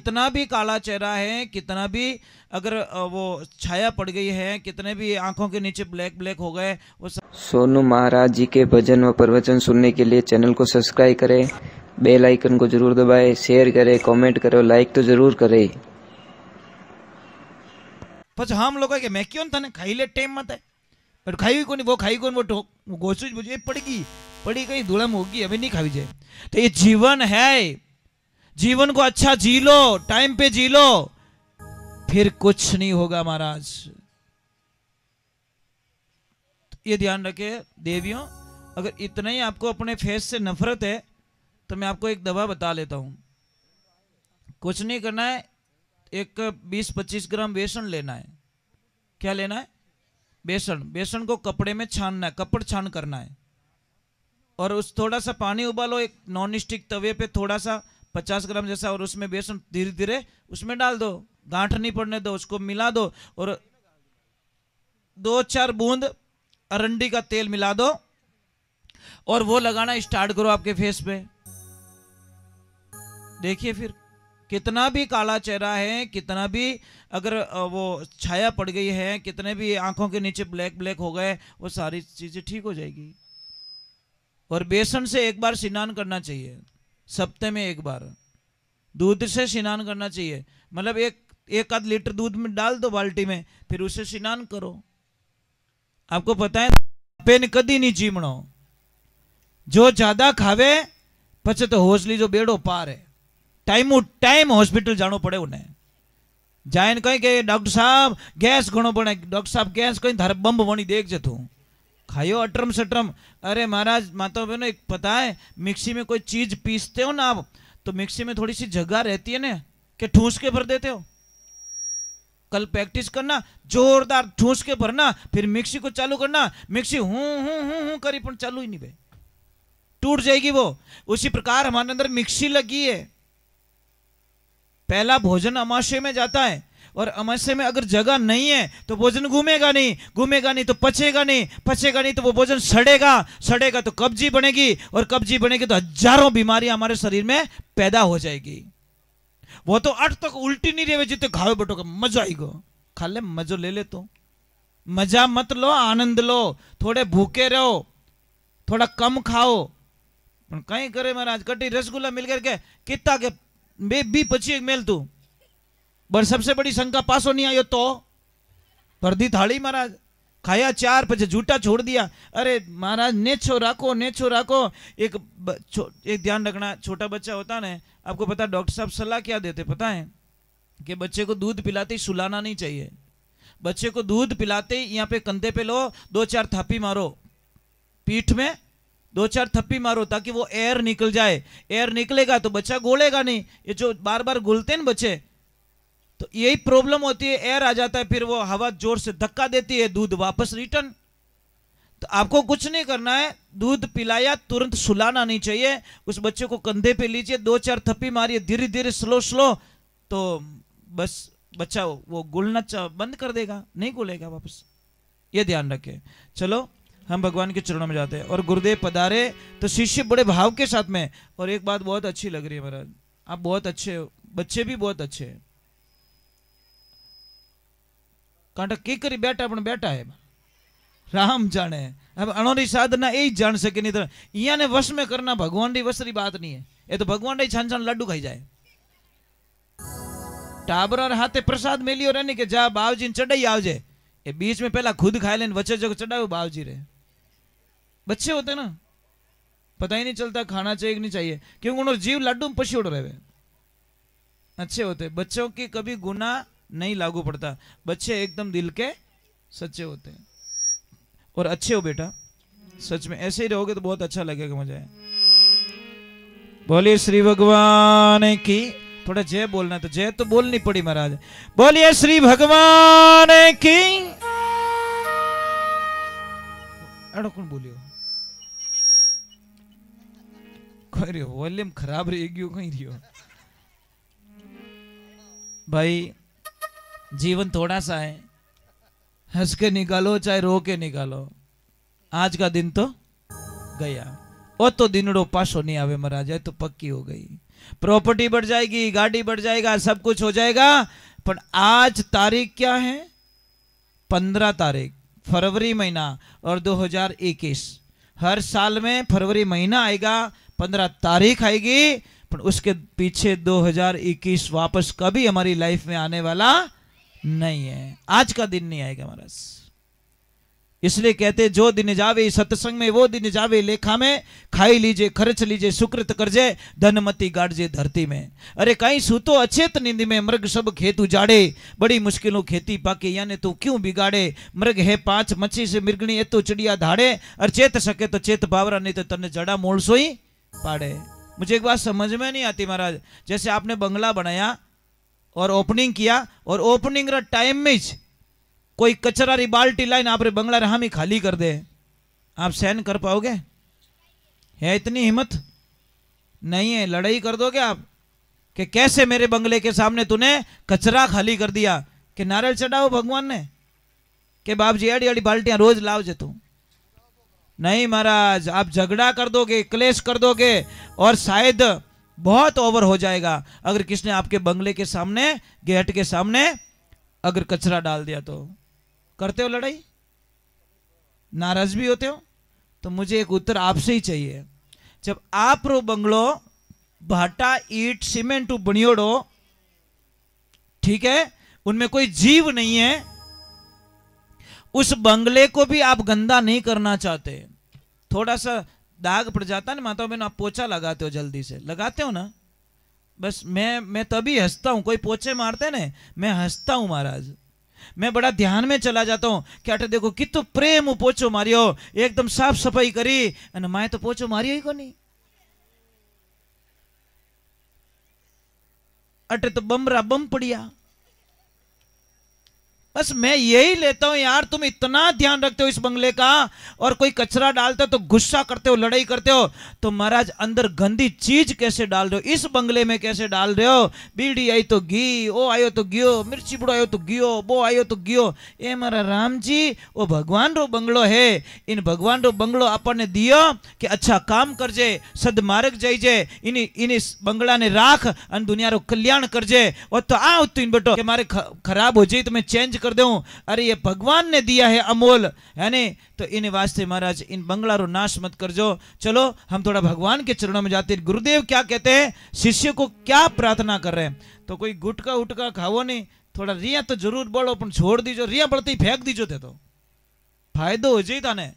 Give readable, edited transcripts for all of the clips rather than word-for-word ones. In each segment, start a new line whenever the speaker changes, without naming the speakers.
कितना भी काला चेहरा है, कितना भी अगर वो छाया पड़ गई है, कितने भी आंखों के नीचे ब्लैक ब्लैक हो गए, वो
सोनू महाराज जी के भजन व प्रवचन सुनने के लिए चैनल को सब्सक्राइब करें, बेल आइकन को जरूर दबाएं, शेयर करें, कमेंट करें, लाइक तो जरूर करें।
પછી हम लोग કે मैं क्यों तने खाई ले टेम मत है, पर खाई कोनी वो खाई कोन वो गोसूज मुझे पड़ी कहीं धूला में होगी, अभी नहीं खावी जाए। तो ये जीवन है, जीवन को अच्छा जी लो, टाइम पे जी लो, फिर कुछ नहीं होगा महाराज। ये ध्यान रखे देवियों, अगर इतना ही आपको अपने फेस से नफरत है तो मैं आपको एक दवा बता लेता हूं। कुछ नहीं करना है, एक 20-25 ग्राम बेसन लेना है। क्या लेना है? बेसन। बेसन को कपड़े में छानना है, कपड़ छान करना है, और उस थोड़ा सा पानी उबालो एक नॉन स्टिक तवे पे, थोड़ा सा 50 ग्राम जैसा, और उसमें बेसन धीरे धीरे उसमें डाल दो, गांठ नहीं पड़ने दो, उसको मिला दो, और 2-4 बूंद अरंडी का तेल मिला दो, और वो लगाना स्टार्ट करो आपके फेस पे। देखिए फिर कितना भी काला चेहरा है, कितना भी अगर वो छाया पड़ गई है, कितने भी आंखों के नीचे ब्लैक ब्लैक हो गए, वो सारी चीजें ठीक हो जाएगी। और बेसन से एक बार स्नान करना चाहिए, सप्ताह में एक बार। दूध से स्नान करना चाहिए, मतलब एक आध लीटर दूध में डाल दो बाल्टी में, फिर उसे स्नान करो। आपको पता है पेन कदी नहीं जीमणो, जो ज्यादा खावे पछे तो होसली जो बेड़ो पार है, टाइम हॉस्पिटल जानो पड़े उन्हें। जाइन कहीं के डॉक्टर साहब गैस घणो पड़े, डॉक्टर साहब गैस कहीं धार बम वणी देख जे तू खायो अटरम सटरम। अरे महाराज माता बहनों, एक पता है मिक्सी में कोई चीज पीसते हो ना आप, तो मिक्सी में थोड़ी सी जगह रहती है ना कि ठूस के भर देते हो। कल प्रैक्टिस करना, जोरदार ठूस के भरना, फिर मिक्सी को चालू करना, मिक्सी हूं करी पर चालू ही नहीं भाई, टूट जाएगी वो। उसी प्रकार हमारे अंदर मिक्सी लगी है। पहला भोजन अमाशय में जाता है, और अमाशय में अगर जगह नहीं है तो भोजन घूमेगा नहीं तो पचेगा नहीं तो वो भोजन सड़ेगा तो कब्जी बनेगी, और कब्जी बनेगी तो हजारों बीमारियां हमारे शरीर में पैदा हो जाएगी। वो तो 8 तक उल्टी नहीं रहे जितने खाओ बटो का मजा आएगा, खा ले मजो ले ले, तो मजा मत लो, आनंद लो, थोड़े भूखे रहो, थोड़ा कम खाओ। कहीं करे महाराज कटी रसगुल्ला मिल करके कितना के बी 25 मेल तू, पर सबसे बड़ी शंका पासो नहीं आयो तो भर दी थाली महाराज, खाया 4 પછી झूठा छोड़ दिया। अरे महाराज नेचो राखो। एक ध्यान रखना, छोटा बच्चा होता ना, आपको पता डॉक्टर साहब सलाह क्या देते पता है? कि बच्चे को दूध पिलाते ही सुलाना नहीं चाहिए। बच्चे को दूध पिलाते ही यहाँ पे कंधे पे लो, 2-4 थापी मारो, पीठ में 2-4 थप्पी मारो, ताकि वो एयर निकल जाए। एयर निकलेगा तो बच्चा गोलेगा नहीं। ये जो बार बार गोलते हैं बच्चे, तो यही प्रॉब्लम होती है, एयर आ जाता है, फिर वो हवा जोर से धक्का देती है, दूध वापस रिटर्न। तो आपको कुछ नहीं करना है, दूध पिलाया तुरंत सुलाना नहीं चाहिए। उस बच्चे को कंधे पे लीजिए, 2-4 थप्पी मारिए, धीरे धीरे स्लो, तो बस बच्चा वो गोलना बंद कर देगा, नहीं गोलेगा वापस। ये ध्यान रखें। चलो हम भगवान के चरणों में जाते हैं, और गुरुदेव पधारे तो शिष्य बड़े भाव के साथ में। और एक बात बहुत अच्छी लग रही है महाराज, आप बहुत अच्छे हो, बच्चे भी बहुत अच्छे हैं। कांटा की करी बेटा पण बेटा है, राम जाने। अब अणोरी साधना यही जान सके, नहीं तो इया ने वश में करना भगवान री वश री बात नहीं है। ये तो भगवान री छान लड्डू खाई जाए। टाबर और हाथे प्रसाद मेलियो रहने के जा बावजी ने चढ़ाई आवजे, ये बीच में पहला खुद खाए लेने वच्चे जो चढ़ाओ बावजी रे। बच्चे होते ना, पता ही नहीं चलता खाना चाहिए कि नहीं चाहिए, क्योंकि उन्होंने जीव लड्डू में पशी उड़ रहे। अच्छे होते बच्चों की कभी गुनाह नहीं लागू पड़ता, बच्चे एकदम दिल के सच्चे होते हैं। और अच्छे हो बेटा, सच में ऐसे ही रहोगे तो बहुत अच्छा लगेगा मुझे। बोलिए श्री भगवान की। थोड़ा जय बोलना, तो जय तो बोलनी पड़ी महाराज। बोलिए श्री भगवान की। अड़ो कौन बोलियो? कोई रियो वॉल्यूम खराब रह गयो, कहीं रियो भाई। जीवन थोड़ा सा है, हंस के निकालो चाहे रो के निकालो। आज का दिन तो गया, वो तो दिनड़ो पासो नहीं आवे महाराज, तो पक्की हो गई। प्रॉपर्टी बढ़ जाएगी, गाड़ी बढ़ जाएगा, सब कुछ हो जाएगा, पर आज तारीख क्या है? 15 तारीख फरवरी महीना और 2021। हर साल में फरवरी महीना आएगा, 15 तारीख आएगी, पर उसके पीछे 2021 वापस कभी हमारी लाइफ में आने वाला नहीं है। आज का दिन नहीं आएगा महाराज। इसलिए कहते जो दिन जावे सत्संग में, वो दिन जावे लेखा में, खाई लीजिए खर्च लीजिए सुकृत करजे, धनमती गाड़जे धरती में। अरे कहीं सूतो अचेत नींद में, मृग सब खेत उजाड़े, बड़ी मुश्किलों खेती पाके, यानी तू क्यों बिगाड़े। मृग है 5 मच्छी से मिर्गणी, ए तो चिड़िया धाड़े, और चेत सके तो चेत बावरा, नहीं तो तने जड़ा मोल सोई पाड़े। मुझे एक बात समझ में नहीं आती महाराज, जैसे आपने बंगला बनाया और ओपनिंग किया, और ओपनिंग रा टाइम में कोई कचरा री बाल्टी लाइन आप रे बंगला रहा में खाली कर दे, आप सहन कर पाओगे? है इतनी हिम्मत? नहीं है। लड़ाई कर दोगे आप कि कैसे मेरे बंगले के सामने तूने कचरा खाली कर दिया, कि नारियल चढ़ाओ भगवान ने, कि बाप जी अड़ी अड़ी बाल्टियां रोज लाओ जे तू। नहीं महाराज, आप झगड़ा कर दोगे, क्लेश कर दोगे, और शायद बहुत ओवर हो जाएगा अगर किसने आपके बंगले के सामने, गेट के सामने अगर कचरा डाल दिया तो। करते हो लड़ाई? नाराज भी होते हो? तो मुझे एक उत्तर आपसे ही चाहिए। जब आप रो बंगलो भाटा ईट सीमेंट बनियोड़ो, ठीक है, उनमें कोई जीव नहीं है, उस बंगले को भी आप गंदा नहीं करना चाहते। थोड़ा सा दाग पड़ जाता है ना माता बहन, आप पोछा लगाते हो, जल्दी से लगाते हो ना। बस मैं तभी हंसता हूं, कोई पोछे मारते ना, मैं हंसता हूं महाराज। मैं बड़ा ध्यान में चला जाता हूं कि अटे देखो कितो प्रेम पोछो मारियो, एकदम साफ सफाई करी, अने मैं तो पोछो मारियो ही को नहीं। अटे तो बमरा बम पड़िया। बस मैं यही लेता हूं यार, तुम इतना ध्यान रखते हो इस बंगले का, और कोई कचरा डालते हो तो गुस्सा करते हो, लड़ाई करते हो, तो महाराज अंदर गंदी चीज कैसे डाल रहे हो, इस बंगले में कैसे डाल रहे हो। बीड़ी आई तो घी, ओ आयो तो गियो, मिर्ची बुड़ो आयो तो गियो, वो आयो तो गियो। ए मारा राम जी, वो भगवान रो बंगलो है, इन भगवान रो बंगलो अपन दियो कि अच्छा काम करजे, सदमार्ग जाइजे, इन बंगला ने राख अन दुनिया रो कल्याण करजे। और तो आओ तो इन बेटो कि मारे खराब हो जाए तो मैं चेंज कर दूं, अरे ये भगवान ने दिया है अमोल, है नहीं, तो इन वास्ते महाराज इन बंगला रो नाश मत कर जो। चलो हम थोड़ा भगवान के चरणों में जाते। गुरुदेव क्या कहते हैं, शिष्य को क्या प्रार्थना कर रहे हैं? तो कोई गुटका उटका खाओ नहीं, थोड़ा रिया तो जरूर बोलो, पर छोड़ दीजो, रिया बढ़ती फेंक दीजो, थे तो फायदो हो जाए थाने।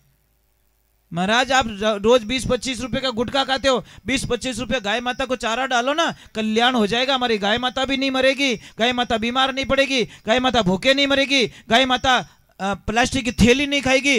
महाराज आप रोज 20-25 रुपए का गुटखा खाते हो, 20-25 रुपए गाय माता को चारा डालो ना, कल्याण हो जाएगा। हमारी गाय माता भी नहीं मरेगी, गाय माता बीमार नहीं पड़ेगी, गाय माता भूखे नहीं मरेगी, गाय माता प्लास्टिक की थैली नहीं खाएगी,